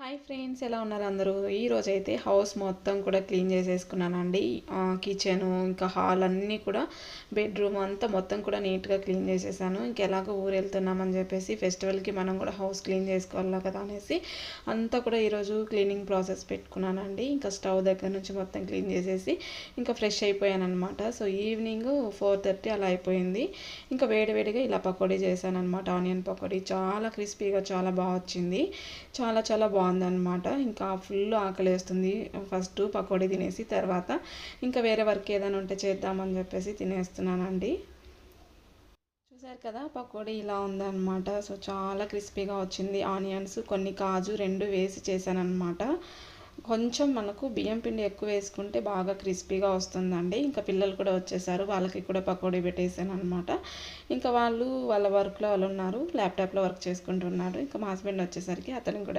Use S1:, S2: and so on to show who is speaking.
S1: Hi friends, ఎలా ఉన్నారు అందరూ? ఈరోజైతే హౌస్ మొత్తం కూడా క్లీన్ చేసేసుకున్నానండి. కిచెను ఇంకా హాల్ అన్నీ కూడా, బెడ్రూమ్ అంతా మొత్తం కూడా నీట్గా క్లీన్ చేసేసాను. ఇంకెలాగో ఊరు వెళ్తున్నామని చెప్పేసి ఫెస్టివల్కి మనం కూడా హౌస్ క్లీన్ చేసుకోవాలి కదా అనేసి అంతా కూడా ఈరోజు క్లీనింగ్ ప్రాసెస్ పెట్టుకున్నానండి. ఇంకా స్టవ్ దగ్గర నుంచి మొత్తం క్లీన్ చేసేసి ఇంకా ఫ్రెష్ అయిపోయాను అనమాట. సో ఈవినింగ్ 4:30 అలా అయిపోయింది. ఇంకా వేడివేడిగా ఇలా పకోడీ చేశాను అనమాట. ఆనియన్ పకోడీ చాలా క్రిస్పీగా చాలా బాగా వచ్చింది. చాలా చాలా బాగుందన్నమాట. ఇంకా ఫుల్ ఆకలేస్తుంది. ఫస్ట్ పకోడీ తినేసి తర్వాత ఇంకా వేరే వర్క్ ఏదైనా ఉంటే చేద్దామని చెప్పేసి తినేస్తున్నానండి. చూసారు కదా, పకోడీ ఇలా ఉందన్నమాట. సో చాలా క్రిస్పీగా వచ్చింది. ఆనియన్స్, కొన్ని కాజు రెండు వేసి చేశానన్నమాట. కొంచెం మనకు బియ్యం పిండి ఎక్కువ వేసుకుంటే బాగా క్రిస్పీగా వస్తుందండి. ఇంకా పిల్లలు కూడా వచ్చేసారు, వాళ్ళకి కూడా పకోడీ పెట్టేసాను అనమాట. ఇంకా వాళ్ళు వాళ్ళ వర్క్లో వాళ్ళు ఉన్నారు, ల్యాప్టాప్లో వర్క్ చేసుకుంటున్నారు. ఇంకా మా హస్బెండ్ వచ్చేసరికి అతను కూడా